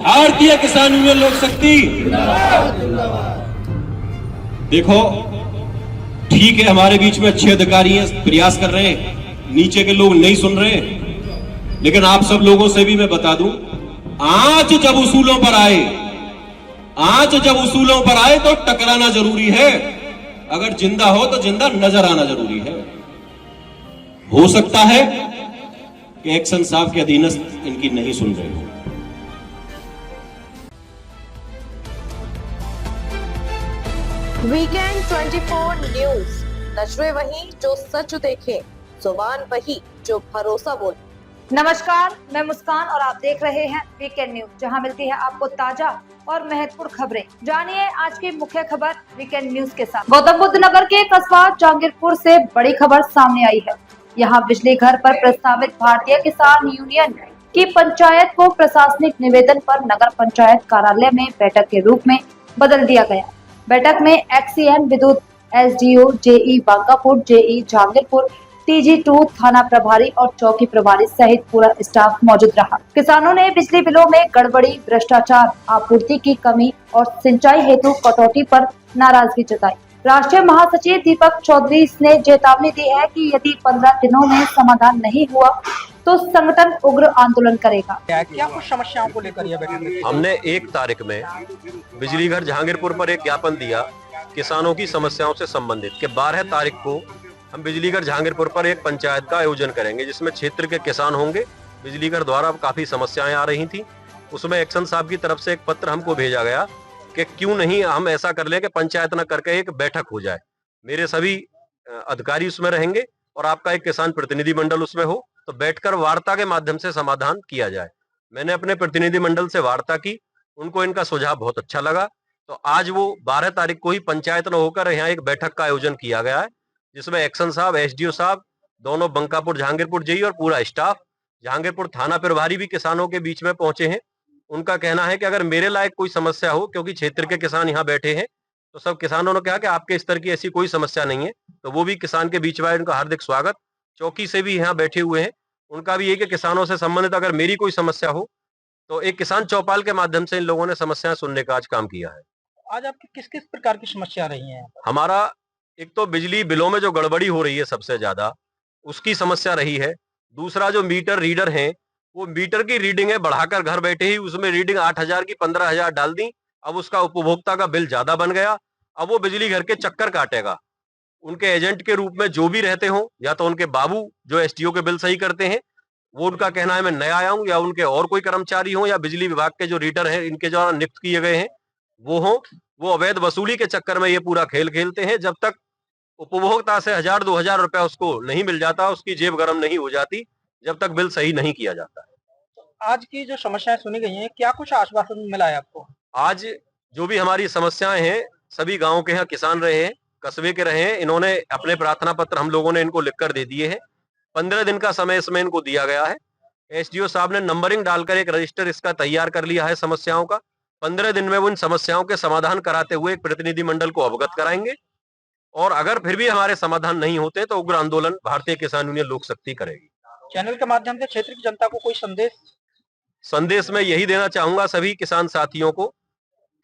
भारतीय किसान यूनियन लोक शक्ति देखो, ठीक है हमारे बीच में अच्छे अधिकारी हैं, प्रयास कर रहे हैं, नीचे के लोग नहीं सुन रहे, लेकिन आप सब लोगों से भी मैं बता दूं, आंच जब उसूलों पर आए तो टकराना जरूरी है। अगर जिंदा हो तो जिंदा नजर आना जरूरी है। हो सकता है कि एक्शन साहब के अधीनस्थ इनकी नहीं सुन रहे हो। वीकेंड 24 न्यूज, नजरें वही जो सच देखे, जुबान वही जो भरोसा बोले। नमस्कार, मैं मुस्कान और आप देख रहे हैं वीकेंड न्यूज, जहां मिलती है आपको ताजा और महत्वपूर्ण खबरें। जानिए आज की मुख्य खबर वीकेंड न्यूज के साथ। गौतम बुद्ध नगर के कस्बा जहांगीरपुर से बड़ी खबर सामने आई है। यहां बिजली घर पर प्रस्तावित भारतीय किसान यूनियन की पंचायत को प्रशासनिक निवेदन पर नगर पंचायत कार्यालय में बैठक के रूप में बदल दिया गया। बैठक में एक्सीएन विद्युत, SDO, JE Bankapur, JE Jahangirpur, TG2 थाना प्रभारी और चौकी प्रभारी सहित पूरा स्टाफ मौजूद रहा। किसानों ने बिजली बिलों में गड़बड़ी, भ्रष्टाचार, आपूर्ति की कमी और सिंचाई हेतु कटौती पर नाराजगी जताई। राष्ट्रीय महासचिव दीपक चौधरी ने चेतावनी दी है कि यदि 15 दिनों में समाधान नहीं हुआ तो संगठन उग्र आंदोलन करेगा। क्या कुछ समस्याओं को लेकर यह बैठक? हमने 1 तारीख में बिजली घर जहांगीरपुर पर एक ज्ञापन दिया किसानों की समस्याओं से संबंधित कि 12 तारीख को हम बिजली घर जहांगीरपुर पर एक पंचायत का आयोजन करेंगे, जिसमें क्षेत्र के किसान होंगे। बिजली घर द्वारा काफी समस्याएं आ रही थी, उसमें एक्शन साहब की तरफ से एक पत्र हमको भेजा गया कि क्यों नहीं हम ऐसा कर लें कि पंचायत न करके एक बैठक हो जाए। मेरे सभी अधिकारी उसमें रहेंगे और आपका एक किसान प्रतिनिधि मंडल उसमें हो, तो बैठकर वार्ता के माध्यम से समाधान किया जाए। मैंने अपने प्रतिनिधि मंडल से वार्ता की, उनको इनका सुझाव बहुत अच्छा लगा, तो आज वो 12 तारीख को ही पंचायत न होकर यहाँ एक बैठक का आयोजन किया गया है, जिसमें एक्शन साहब, एसडीओ साहब, दोनों बंकापुर जहांगीरपुर जेई और पूरा स्टाफ, जहांगीरपुर थाना प्रभारी भी किसानों के बीच में पहुंचे हैं। उनका कहना है कि अगर मेरे लायक कोई समस्या हो, क्योंकि क्षेत्र के किसान यहाँ बैठे हैं, तो सब किसानों ने कहा कि आपके स्तर की ऐसी कोई समस्या नहीं है, तो वो भी किसान के बीच में आए, उनका हार्दिक स्वागत। चौकी से भी यहाँ बैठे हुए हैं, उनका भी ये कि किसानों से संबंधित अगर मेरी कोई समस्या हो तो एक किसान चौपाल के माध्यम से इन लोगों ने समस्याएं सुनने का आज काम किया है। आज आपकी किस किस प्रकार की समस्या रही है? हमारा एक तो बिजली बिलों में जो गड़बड़ी हो रही है सबसे ज्यादा, उसकी समस्या रही है। दूसरा जो मीटर रीडर हैं, वो मीटर की रीडिंग है बढ़ाकर घर बैठे ही उसमें रीडिंग 8,000 की 15,000 डाल दी। अब उसका उपभोक्ता का बिल ज्यादा बन गया। अब वो बिजली घर के चक्कर काटेगा। उनके एजेंट के रूप में जो भी रहते हों, या तो उनके बाबू जो एसटीओ के बिल सही करते हैं, वो उनका कहना है मैं नया आया हूं, या उनके और कोई कर्मचारी हो, या बिजली विभाग के जो रीडर हैं इनके द्वारा नियुक्त किए गए हैं वो हों, वो अवैध वसूली के चक्कर में ये पूरा खेल खेलते हैं। जब तक उपभोक्ता से 1,000-2,000 रुपया उसको नहीं मिल जाता, उसकी जेब गर्म नहीं हो जाती, जब तक बिल सही नहीं किया जाता है। आज की जो समस्याएं सुनी गई हैं, क्या कुछ आश्वासन मिला है आपको? आज जो भी हमारी समस्याएं हैं, सभी गांव के यहाँ किसान रहे हैं, कस्बे के रहे हैं, इन्होंने अपने प्रार्थना पत्र हम लोगों ने इनको लिखकर दे दिए हैं। 15 दिन का समय इसमें इनको दिया गया है। एसडीओ साहब ने नंबरिंग डालकर एक रजिस्टर इसका तैयार कर लिया है समस्याओं का। 15 दिन में वो इन समस्याओं के समाधान कराते हुए एक प्रतिनिधि मंडल को अवगत कराएंगे, और अगर फिर भी हमारे समाधान नहीं होते तो उग्र आंदोलन भारतीय किसान यूनियन लोक शक्ति करेगी। चैनल के माध्यम से क्षेत्र की जनता को कोई संदेश मैं यही देना चाहूंगा सभी किसान साथियों को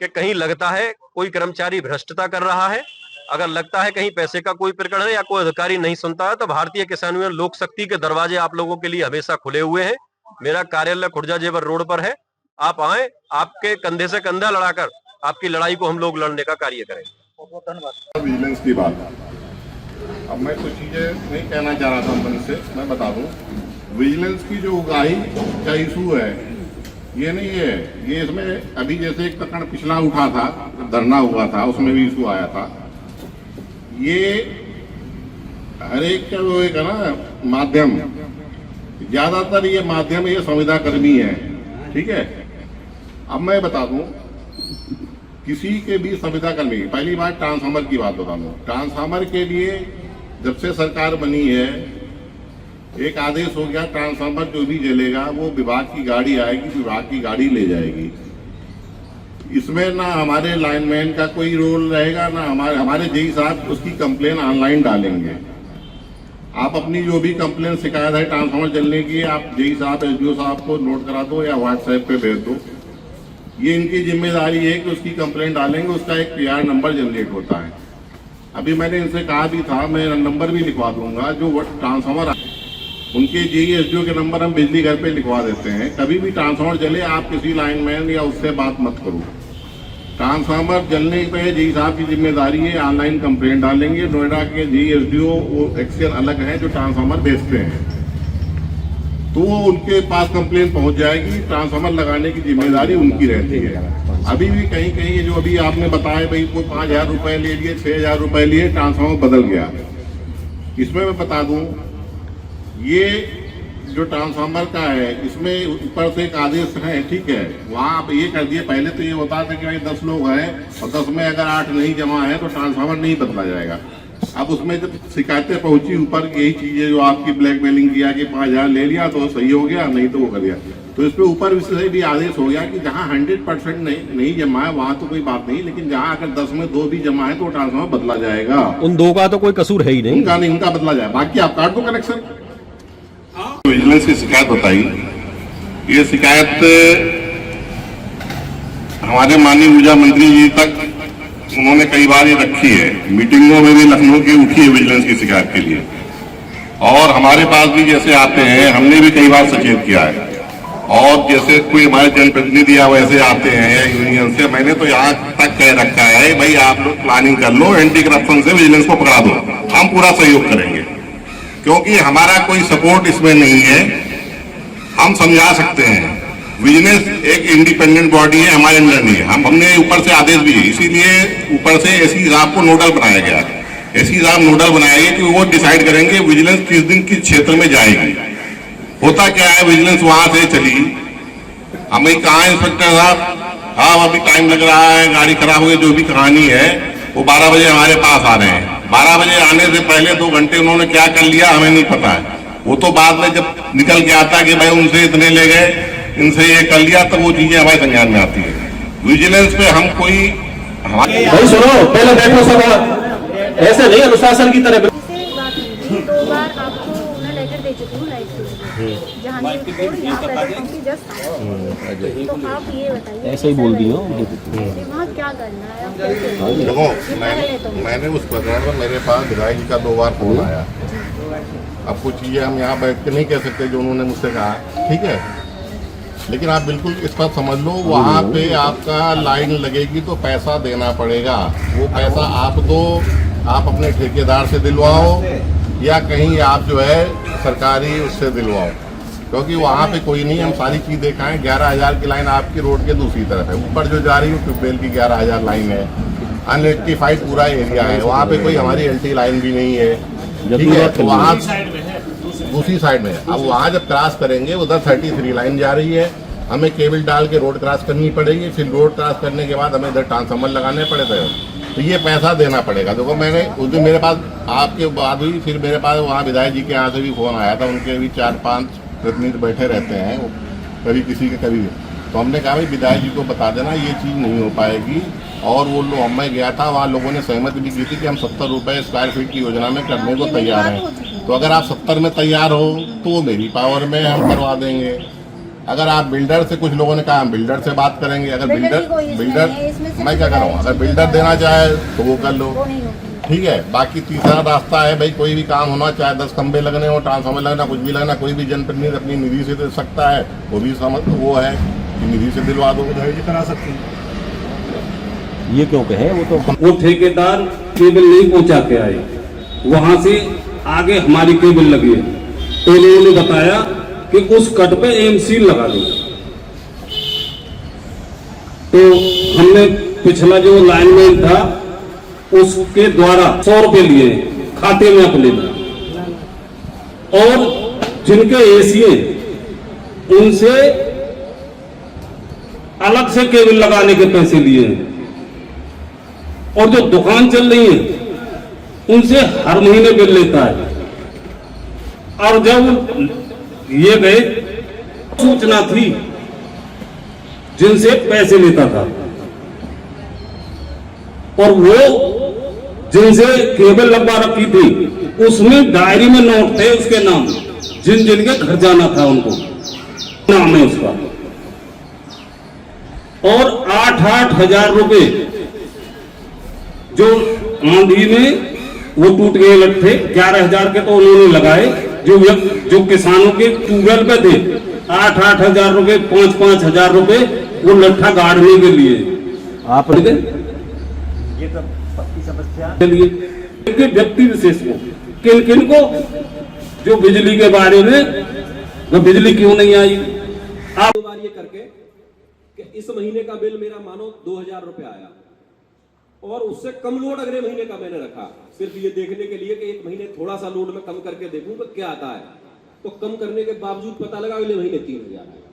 कि कहीं लगता है कोई कर्मचारी भ्रष्टता कर रहा है, अगर लगता है कहीं पैसे का कोई प्रकरण है या कोई अधिकारी नहीं सुनता है, तो भारतीय किसान यूनियन लोक शक्ति के दरवाजे आप लोगों के लिए हमेशा खुले हुए हैं। मेरा कार्यालय खुर्जा जेवर रोड पर है, आप आए, आपके कंधे से कंधा लड़ाकर आपकी लड़ाई को हम लोग लड़ने का कार्य करेंगे। बहुत बहुत धन्यवाद। विजिलेंस की बात, अब मैं कुछ चीजें नहीं कहना चाह रहा था मन से, मैं बता दूं। विजिलेंस की जो उगाही का इशू है, ये नहीं है, ये इसमें अभी जैसे एक प्रकरण पिछला उठा था, धरना हुआ था, उसमें भी इशू आया था। ये हर एक का वो एक है ना माध्यम, ज्यादातर ये माध्यम ये संविदा कर्मी है, ठीक है। अब मैं बता दूं, किसी के भी संविदा कर्मी, पहली बात ट्रांसफार्मर की बात बता दूं। ट्रांसफार्मर के लिए जब से सरकार बनी है, एक आदेश हो गया, ट्रांसफार्मर जो भी जलेगा वो विभाग की गाड़ी आएगी, विभाग की गाड़ी ले जाएगी। इसमें ना हमारे लाइनमैन का कोई रोल रहेगा, ना हमारे जेई साहब उसकी कंप्लेन ऑनलाइन डालेंगे। आप अपनी जो भी कंप्लेन शिकायत है ट्रांसफार्मर जलने की, आप जेई साहब, एसडीओ साहब को नोट करा दो या व्हाट्सएप पे भेज दो। ये इनकी जिम्मेदारी है कि उसकी कंप्लेंट डालेंगे, उसका एक PR नंबर जनरेट होता है। अभी मैंने इनसे कहा भी था, मैं नंबर भी लिखवा दूंगा, जो ट्रांसफार्मर उनके JESDO के नंबर हम बिजली घर पे लिखवा देते हैं। कभी भी ट्रांसफार्मर जले आप किसी लाइनमैन या उससे बात मत करो। ट्रांसफार्मर जलने पे जी साहब की जिम्मेदारी है, ऑनलाइन कंप्लेंट डालेंगे। नोएडा के JESDO वो एक्शन अलग है जो ट्रांसफार्मर बेचते हैं, तो वो उनके पास कंप्लेंट पहुंच जाएगी। ट्रांसफार्मर लगाने की जिम्मेदारी उनकी रहती है। अभी भी कहीं कहीं ये जो अभी आपने बताया भाई कोई 5,000 रुपए ले लिए, 6,000 रुपए लिए, ट्रांसफार्मर बदल गया। इसमें मैं बता दूं, ये जो ट्रांसफार्मर का है इसमें ऊपर से एक आदेश है, ठीक है, वहाँ आप ये कर दिए। पहले तो ये होता था कि भाई 10 लोग हैं और 10 में अगर 8 नहीं जमा है तो ट्रांसफार्मर नहीं बदला जाएगा। अब उसमें जब शिकायतें पहुंची ऊपर, यही चीजें जो आपकी ब्लैकमेलिंग किया कि 5,000 ले लिया तो सही हो गया, नहीं तो वो कर दिया, तो इस पे ऊपर से भी आदेश हो गया कि जहाँ 100% नहीं जमा है वहाँ तो कोई बात नहीं, लेकिन जहाँ अगर 10 में 2 भी जमा है तो ट्रांसफार्मर बदला जाएगा। उन 2 का तो कोई कसूर है ही नहीं, उनका नहीं, उनका बदला जाए, बाकी आप काट दो कनेक्शन। विजिलेंस की शिकायत बताई, ये शिकायत हमारे माननीय ऊर्जा मंत्री जी तक उन्होंने कई बार ये रखी है, मीटिंगों में भी लखनऊ की उठी है विजिलेंस की शिकायत के लिए, और हमारे पास भी जैसे आते हैं, हमने भी कई बार सचेत किया है। और जैसे कोई हमारे जनप्रतिनिधि या वैसे आते हैं या यूनियन से, मैंने तो यहाँ तक कह रखा है भाई आप लोग प्लानिंग कर लो, एंटी करप्शन से विजिलेंस को पकड़ा दो, हम पूरा सहयोग करेंगे, क्योंकि हमारा कोई सपोर्ट इसमें नहीं है। हम समझा सकते हैं, विजिलेंस एक इंडिपेंडेंट बॉडी है, हमारे अंडर नहीं है। हमने ऊपर से आदेश भी है, इसीलिए ऊपर से एसपी साहब को नोडल बनाया गया। एसपी साहब नोडल बनाया गया कि वो डिसाइड करेंगे विजिलेंस किस दिन किस क्षेत्र में जाएगी। होता क्या है, विजिलेंस वहां से चली, हमें कहा इंस्पेक्टर साहब, हाँ अभी टाइम लग रहा है, गाड़ी खराब हो गई, जो भी कहानी है, वो 12 बजे हमारे पास आ रहे हैं। 12 बजे आने से पहले 2 घंटे उन्होंने क्या कर लिया हमें नहीं पता है। वो तो बाद में जब निकल के आता कि भाई उनसे इतने ले गए, इनसे ये कर लिया, तब वो चीजें हमारे संज्ञान में आती है। विजिलेंस पे हम कोई हमारे भाई सुनो, पहले बैठो सब, ऐसे नहीं अनुशासन की तरह। 2 बार आपको उन्हें लेटर दे चुकी हूँ लाइट के, जहांगीरपुर यहाँ पेट्रोल पंप की जस्ट तो आप ये बताइए, ऐसे ही बोल दी हो, वहाँ क्या करना है? देखो, मैंने उस प्रकरण में मेरे पास विधायक जी का 2 बार फोन आया। अब कुछ चीजें हम यहाँ बैठ के नहीं कह सकते जो उन्होंने मुझसे कहा, ठीक है, लेकिन आप बिल्कुल इस पर समझ लो, वहाँ पे आपका लाइन लगेगी तो पैसा देना पड़ेगा। वो पैसा आप दो, आप अपने ठेकेदार से दिलवाओ या कहीं आप जो है सरकारी उससे दिलवाओ, क्योंकि वहाँ पे कोई नहीं। हम सारी चीज देखा है, 11,000 की लाइन आपकी रोड के दूसरी तरफ है, ऊपर जो जा रही है ट्यूबवेल की 11,000 लाइन है, अनइलेक्ट्रीफाइड पूरा एरिया है, वहाँ पे कोई हमारी LT लाइन भी नहीं है, ठीक है, तो वहाँ दूसरी साइड में। अब वहाँ जब क्रॉस करेंगे उधर 33 लाइन जा रही है, हमें केबल डाल के रोड क्रॉस करनी पड़ेगी, फिर रोड क्रॉस करने के बाद हमें इधर ट्रांसफार्मर लगाने पड़ेगा, तो ये पैसा देना पड़ेगा। देखो, मैंने उस दिन मेरे पास आपके बाद हुई, फिर मेरे पास वहाँ विधायक जी के यहाँ से भी फोन आया था, उनके भी 4-5 प्रतिनिधि बैठे रहते हैं, कभी किसी के कभी, तो हमने कहा भाई विधायक जी को बता देना ये चीज़ नहीं हो पाएगी। और वो लोग, मैं गया था वहाँ, लोगों ने सहमति भी की थी कि हम 70 रुपये स्क्वायर फीट की योजना में करने को तैयार हैं, तो अगर आप 70 में तैयार हो तो मेरी पावर में हम करवा देंगे। अगर आप बिल्डर से, कुछ लोगों ने कहा हम बिल्डर से बात करेंगे, अगर बिल्डर मैं क्या कर रहा हूँ, अगर बिल्डर देना चाहे तो वो कर लो, ठीक है। बाकी तीसरा रास्ता है भाई, कोई भी काम होना, चाहे 10 खंबे लगने हो, ट्रांसफार्मर लगना, कुछ भी लगना, कोई भी जनप्रतिनिधि अपनी निधि से दे सकता है, वो भी समझ वो है कि निधि से दिलवा दो, करा सकते हैं। ये क्यों कहे, वो ठेकेदार केबल नहीं पहुंचा के आए, वहां से आगे हमारी केबल लगी है, तो उन्होंने बताया कि उस कट पे एमसी लगा दो। तो हमने पिछला जो लाइनमैन था उसके द्वारा 100 रुपए लिए खाते में अपने, और जिनके एसी है उनसे अलग से केबल लगाने के पैसे लिए हैं, और जो दुकान चल रही है उनसे हर महीने बिल लेता है। और जब ये गए, सूचना थी जिनसे पैसे लेता था, और वो जिनसे केबल लगवा रखी थी उसमें डायरी में नोट थे उसके नाम, जिन जिनके घर जाना था उनको नाम है उसका। और 8-8 हजार रुपए जो आंधी में वो टूट गए लट्ठे, 11,000 के तो उन्होंने लगाए। जो किसानों के ट्यूबवेल पे थे 8-8 हजार रुपए, 5-5 हजार रुपए वो लट्ठा गाड़ने के लिए आप ये समस्या के लिए व्यक्ति विशेष को किन किन को जो बिजली के बारे में वो बिजली क्यों नहीं आई। आप दो बार ये करके कि इस महीने का बिल मेरा मानो 2,000 रुपए आया और उससे कम लोड अगले महीने का मैंने रखा, सिर्फ ये देखने के लिए कि एक महीने थोड़ा सा लोड में कम करके देखूं तो क्या आता है। तो कम करने के बावजूद पता लगा अगले महीने 3,000 आया।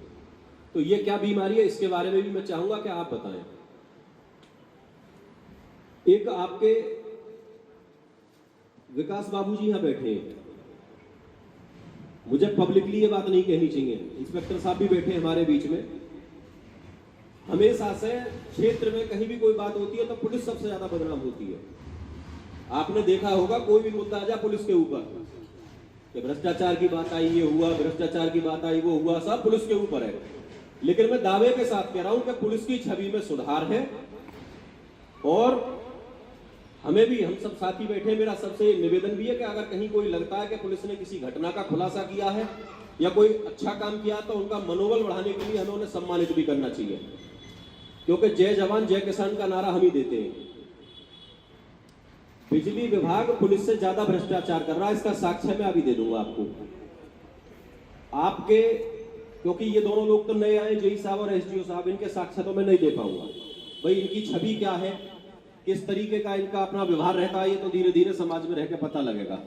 तो ये क्या बीमारी है, इसके बारे में भी मैं चाहूंगा कि आप बताएं। एक आपके विकास बाबू जी यहां बैठे हैं, मुझे पब्लिकली ये बात नहीं कहनी चाहिए, इंस्पेक्टर साहब भी बैठे हमारे बीच में। हमेशा से क्षेत्र में कहीं भी कोई बात होती है तो पुलिस सबसे ज्यादा बदनाम होती है। आपने देखा होगा कोई भी मुद्दा आ जाए पुलिस के ऊपर, कि भ्रष्टाचार की बात आई ये हुआ, भ्रष्टाचार की बात आई वो हुआ, सब पुलिस के ऊपर है। लेकिन मैं दावे के साथ कह रहा हूं कि पुलिस की छवि में सुधार है। और हमें भी, हम सब साथी बैठे, मेरा सबसे निवेदन भी है कि अगर कहीं कोई लगता है कि पुलिस ने किसी घटना का खुलासा किया है या कोई अच्छा काम किया तो उनका मनोबल बढ़ाने के लिए हमें उन्हें सम्मानित भी करना चाहिए, क्योंकि जय जवान जय किसान का नारा हम ही देते हैं। बिजली विभाग पुलिस से ज्यादा भ्रष्टाचार कर रहा है, इसका साक्ष्य मैं अभी दे दूंगा आपको। आपके, क्योंकि ये दोनों लोग तो नए आए, जेई साहब और एसडीओ साहब, इनके साक्ष्य तो मैं नहीं दे पाऊंगा। भाई इनकी छवि क्या है, किस तरीके का इनका अपना व्यवहार रहता है, ये तो धीरे धीरे समाज में रह के पता लगेगा।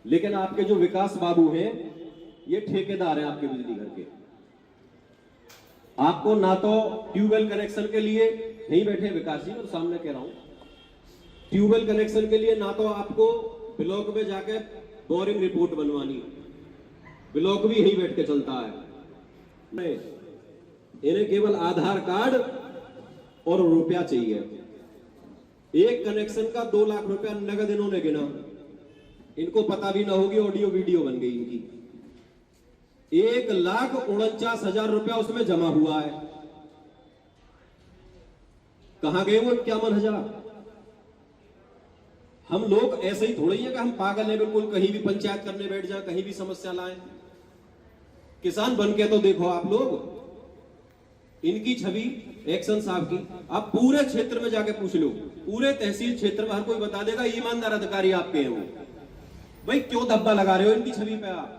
लेकिन आपके जो विकास बाबू हैं, ये ठेकेदार हैं आपके बिजली घर के। आपको ना तो ट्यूबवेल कनेक्शन के लिए, नहीं बैठे विकास जी, मैं सामने कह रहा हूं, ट्यूबवेल कनेक्शन के लिए ना तो आपको ब्लॉक में जाके बोरिंग रिपोर्ट बनवानी, ब्लॉक भी यही बैठ के चलता है। नहीं, इन्हें केवल आधार कार्ड और रुपया चाहिए। एक कनेक्शन का 2 लाख रुपया नगद इन्होंने गिना, इनको पता भी ना होगी, ऑडियो वीडियो बन गई इनकी। 1,49,000 रुपया उसमें जमा हुआ है। कहां गए वो 51,000? हम लोग ऐसे ही थोड़ी है कि हम पागल हैं बिल्कुल, कहीं भी पंचायत करने बैठ जाए, कहीं भी समस्या लाएं। किसान बन के तो देखो आप लोग, इनकी छवि एक्शन साहब की आप पूरे क्षेत्र में जाके पूछ लो, पूरे तहसील क्षेत्र में हर कोई बता देगा ईमानदार अधिकारी आपके हैं वो। भाई क्यों धब्बा लगा रहे हो इनकी छवि पे आप?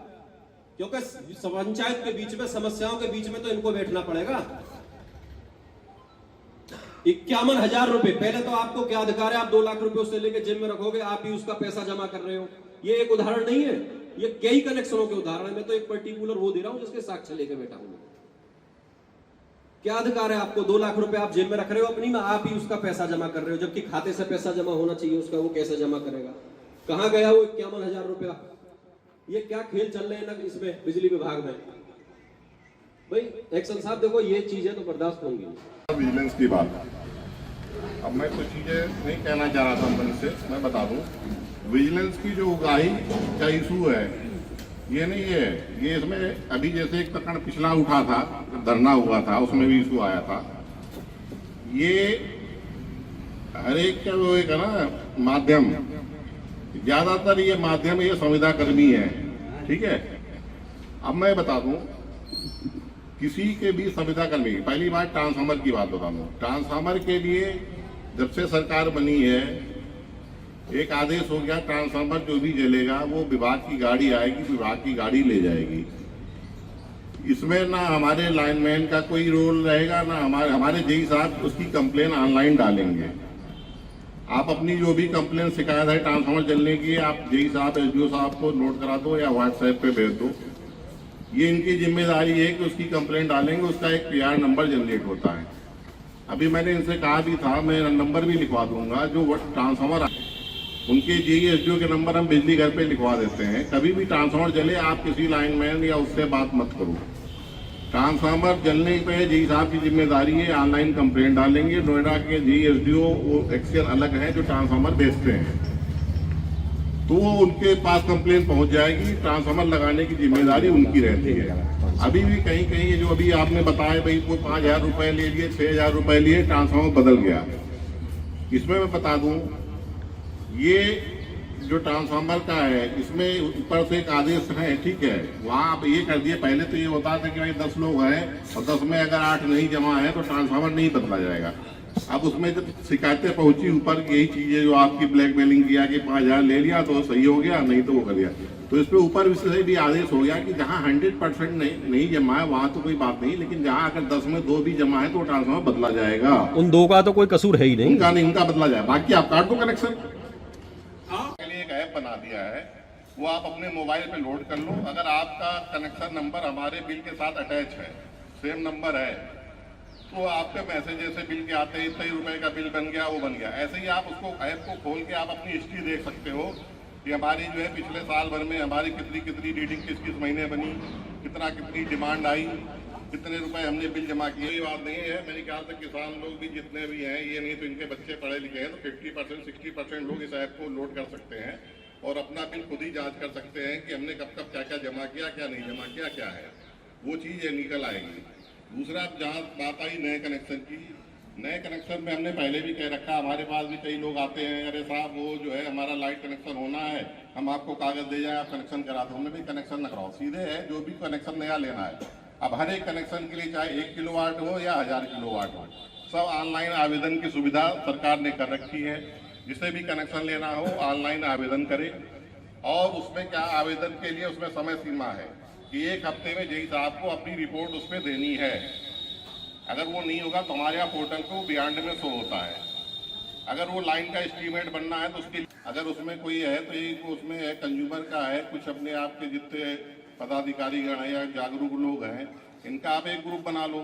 क्योंकि पंचायत के बीच में, समस्याओं के बीच में तो इनको बैठना पड़ेगा। 51,000 रुपए, पहले तो आपको क्या अधिकार है, आप 2 लाख रुपए उससे लेके जेब में रखोगे, आप ही उसका पैसा जमा कर रहे हो। ये एक उदाहरण नहीं है, ये कई कनेक्शनों के उदाहरण है। मैं तो एक पर्टिकुलर वो दे रहा हूं जिसके साक्ष्य लेके बैठा हूं। क्या अधिकार है आपको? 2 लाख रुपए आप जेब में रख रहे हो अपनी में, आप ही उसका पैसा जमा कर रहे हो, जबकि खाते से पैसा जमा होना चाहिए उसका, वो कैसे जमा करेगा? कहां गया वो 51,000 रुपया? ये क्या खेल चल रहे हैं ना इसमें बिजली विभाग में? भाई एक्शन साहब देखो, ये चीजें तो बर्दाश्त होंगी। विजिलेंस की बात, अब मैं कुछ चीजें नहीं कहना चाह रहा था मन से, मैं बता दूं। विजिलेंस की जो उगाही का इशू है, ये नहीं है, ये इसमें अभी जैसे एक प्रकरण पिछला उठा था, धरना हुआ था, उसमें भी इशू आया था। ये हर एक का वो एक है ना माध्यम, ज्यादातर ये माध्यम ये संविदा कर्मी है, ठीक है। अब मैं बता दूं, किसी के भी संविदा कर्मी, पहली बात ट्रांसफार्मर की बात बता दूं। ट्रांसफार्मर के लिए जब से सरकार बनी है, एक आदेश हो गया, ट्रांसफार्मर जो भी जलेगा वो विभाग की गाड़ी आएगी, विभाग की गाड़ी ले जाएगी। इसमें ना हमारे लाइनमैन का कोई रोल रहेगा, ना हमारे जेई साहब उसकी कंप्लेन ऑनलाइन डालेंगे। आप अपनी जो भी कंप्लेन शिकायत है ट्रांसफार्मर जलने की, आप जेई साहब एसडीओ साहब को नोट करा दो या व्हाट्सएप पे भेज दो। ये इनकी जिम्मेदारी है कि उसकी कंप्लेन डालेंगे, उसका एक पीआर नंबर जनरेट होता है। अभी मैंने इनसे कहा भी था, मैं नंबर भी लिखवा दूंगा, जो ट्रांसफार्मर उनके जेई एसडीओ के नंबर हम बिजली घर पे लिखवा देते हैं। कभी भी ट्रांसफार्मर जले, आप किसी लाइनमैन या उससे बात मत करो। ट्रांसफार्मर जलने पे जेई साहब की जिम्मेदारी है, ऑनलाइन कंप्लेंट डालेंगे। नोएडा के जेई एसडीओ वो एक्सेल अलग है जो ट्रांसफार्मर बेचते हैं, तो वो उनके पास कंप्लेंट पहुंच जाएगी। ट्रांसफार्मर लगाने की जिम्मेदारी उनकी रहती है। अभी भी कहीं कहीं ये जो अभी आपने बताया भाई कोई 5,000 रुपए ले लिए, 6,000 रुपए लिए, ट्रांसफार्मर बदल गया। इसमें मैं बता दूं, ये जो ट्रांसफार्मर का है इसमें ऊपर से एक आदेश है, ठीक है, वहाँ आप ये कर दिए। पहले तो ये होता था कि भाई 10 लोग हैं और 10 में अगर 8 नहीं जमा है तो ट्रांसफार्मर नहीं बदला जाएगा। अब उसमें जब शिकायतें पहुंची ऊपर, यही चीजें जो आपकी ब्लैकमेलिंग किया कि 5,000 ले लिया तो सही हो गया, नहीं तो वो कर दिया, तो इस पे ऊपर से भी आदेश हो गया कि जहां 100% नहीं जमा है वहां तो कोई बात नहीं, लेकिन जहां अगर 10 में 2 भी जमा है तो ट्रांसफार्मर बदला जाएगा। उन 2 का तो कोई कसूर है ही नहीं, उनका बदला जाए। बाकी आप काट दो कनेक्शन। के लिए एक ऐप बना दिया है, वो आप अपने मोबाइल पे लोड कर लो। अगर आपका कनेक्शन नंबर हमारे बिल के साथ अटैच है, सेम नंबर है, तो आपके मैसेज जैसे बिल के आते हैं इतने रुपए का बिल बन गया, वो बन गया। ऐसे ही आप उसको ऐप को खोल के आप अपनी हिस्ट्री देख सकते हो कि हमारी जो है पिछले साल भर में हमारी कितनी रीडिंग किस महीने बनी, कितनी डिमांड आई, कितने रुपए हमने बिल जमा किए। ये बात नहीं है, मेरे ख्याल से किसान लोग भी जितने भी हैं, ये नहीं तो इनके बच्चे पढ़े लिखे हैं, तो 50% 60% लोग इस ऐप को लोड कर सकते हैं और अपना बिल खुद ही जांच कर सकते हैं कि हमने कब क्या क्या जमा किया, क्या नहीं जमा किया, क्या है वो चीज़ निकल आएगी। दूसरा, जहाँ बात आई नए कनेक्शन की, नए कनेक्शन में हमने पहले भी कह रखा, हमारे पास भी कई लोग आते हैं, अरे साहब वो जो है हमारा लाइट कनेक्शन होना है, हम आपको कागज दे जाए, आप कनेक्शन करा दो। हमने भी कनेक्शन न कराओ, सीधे है जो भी कनेक्शन नया लेना है। अब हर एक कनेक्शन के लिए चाहे 1 किलोवाट हो या 1000 किलोवाट हो, सब ऑनलाइन आवेदन की सुविधा सरकार ने कर रखी है। जिसे भी कनेक्शन लेना हो ऑनलाइन आवेदन करे, और उसमें क्या आवेदन के लिए उसमें समय सीमा है कि 1 हफ्ते में जैसे आपको अपनी रिपोर्ट उसमें देनी है। अगर वो नहीं होगा तो हमारे यहाँ पोर्टल को बियॉन्ड में शो होता है। अगर वो लाइन का एस्टीमेट बनना है तो उसके, अगर उसमें कोई है तो एक उसमें है कंज्यूमर का है, कुछ अपने आपके जितने पदाधिकारीगण हैं या जागरूक लोग हैं, इनका आप एक ग्रुप बना लो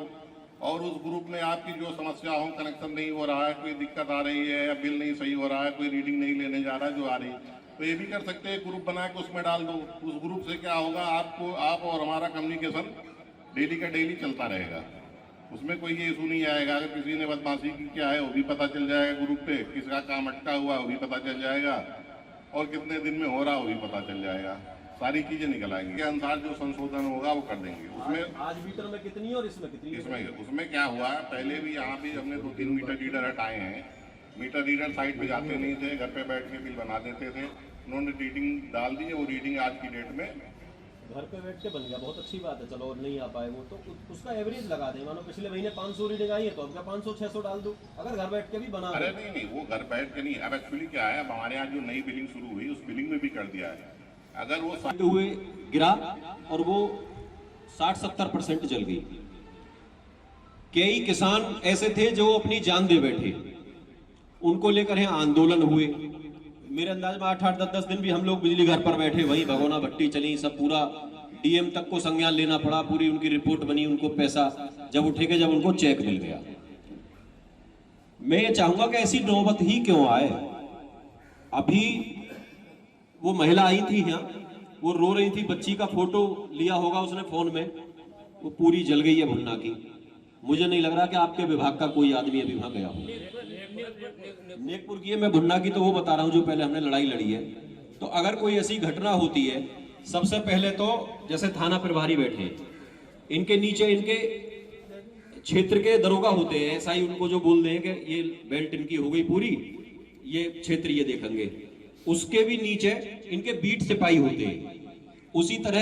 और उस ग्रुप में आपकी जो समस्या हो, कनेक्शन नहीं हो रहा है, कोई दिक्कत आ रही है या बिल नहीं सही हो रहा है, कोई रीडिंग नहीं लेने जा रहा है जो आ रही है, तो ये भी कर सकते हैं, ग्रुप बना के उसमें डाल दो। उस ग्रुप से क्या होगा, आप और हमारा कम्युनिकेशन डेली का डेली चलता रहेगा, उसमें कोई ये इशू नहीं आएगा। अगर किसी ने बदमाशी की क्या है वो भी पता चल जाएगा ग्रुप पे, किसका काम अटका हुआ वो भी पता चल जाएगा, और कितने दिन में हो रहा वो भी पता चल जाएगा। सारी चीजें निकल आएंगी, के अनुसार जो संशोधन होगा वो कर देंगे। उसमें आज मीटर में कितनी और इसमें कितनी, उसमें क्या हुआ, पहले भी यहाँ भी हमने 2-3 मीटर रीडर हटाए हैं। मीटर रीडर साइट पे जाते नहीं थे, घर पे बैठ के बिल बना देते थे, उन्होंने रीडिंग डाल दी है। वो रीडिंग आज की डेट में घर पे बैठ के बन गया, बहुत अच्छी बात है। चलो और नहीं आ पाए वो तो उसका एवरेज लगा दें, मानो पिछले महीने 500 रीडिंग आई है तो अब क्या 500-600 डाल दो, अगर घर बैठ के भी बना। अरे नहीं, वो घर बैठ के नहीं। अब एक्चुअली क्या है, अब हमारे यहाँ जो नई बिलिंग शुरू हुई उस बिलिंग में भी कर दिया है। अगर वो हुए गिरा और वो 60-70% जल गई। कई किसान ऐसे थे जो अपनी जान दे बैठे, उनको लेकर यहाँ आंदोलन हुए। मेरे अंदाज में 8-8, 10-10 दिन भी हम लोग बिजली घर पर बैठे, वहीं भगोना भट्टी चली, सब पूरा डीएम तक को संज्ञान लेना पड़ा, पूरी उनकी रिपोर्ट बनी, उनको पैसा जब उठेगा जब उनको चेक मिल गया। मैं ये चाहूंगा कि ऐसी नौबत ही क्यों आए। अभी वो महिला आई थी यहाँ, वो रो रही थी, बच्ची का फोटो लिया होगा उसने फोन में, वो पूरी जल गई है भुन्ना की। मुझे नहीं लग रहा कि आपके विभाग का कोई आदमी अभी वहां गया हो। नेकपुर की है, मैं भुन्ना की तो वो बता रहा हूं जो पहले हमने लड़ाई लड़ी है। तो अगर कोई ऐसी घटना होती है, सबसे पहले तो जैसे थाना प्रभारी बैठे, इनके नीचे इनके क्षेत्र के दरोगा होते हैं, ऐसा ही उनको जो बोल दें कि ये बेल्ट इनकी हो गई पूरी, ये क्षेत्र ये देखेंगे, उसके भी नीचे इनके बीट सिपाही होते हैं। उसी तरह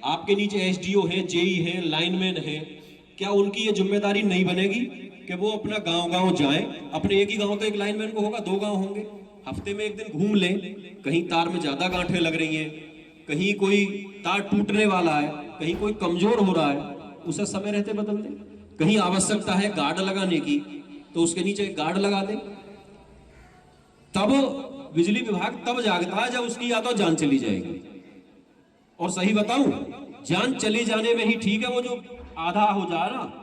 आपके नीचे एसडीओ है, जेई है, लाइनमैन है। क्या उनकी ये जिम्मेदारी नहीं बनेगी कि वो अपना गांव-गांव जाएं? अपने एक ही गांव तो एक लाइनमैन को होगा, 2 गांव होंगे, हफ्ते में एक दिन घूम लें, कहीं तार में ज्यादा गांठें लग रही हैं, कहीं कोई तार टूटने वाला है, कहीं कोई कमजोर हो रहा है, उसे समय रहते बदल दें। कहीं आवश्यकता है गार्ड लगाने की तो उसके नीचे गार्ड लगा दें। तब बिजली विभाग तब जागता है जब उसकी या तो जान चली जाएगी। और सही बताऊं, जान चले जाने में ही ठीक है, वो जो आधा हो जा रहा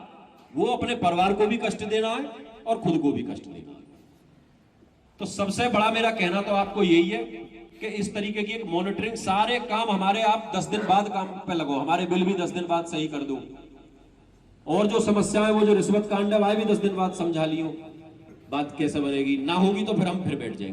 वो अपने परिवार को भी कष्ट देना है और खुद को भी कष्ट देना है। तो सबसे बड़ा मेरा कहना तो आपको यही है कि इस तरीके की एक मॉनिटरिंग, सारे काम हमारे आप 10 दिन बाद काम पे लगो, हमारे बिल भी 10 दिन बाद सही कर दो, और जो समस्या है वो जो रिश्वत कांड है वह भी 10 दिन बाद समझा लियो। बात कैसे बनेगी, ना होगी तो फिर हम फिर बैठ जाएंगे।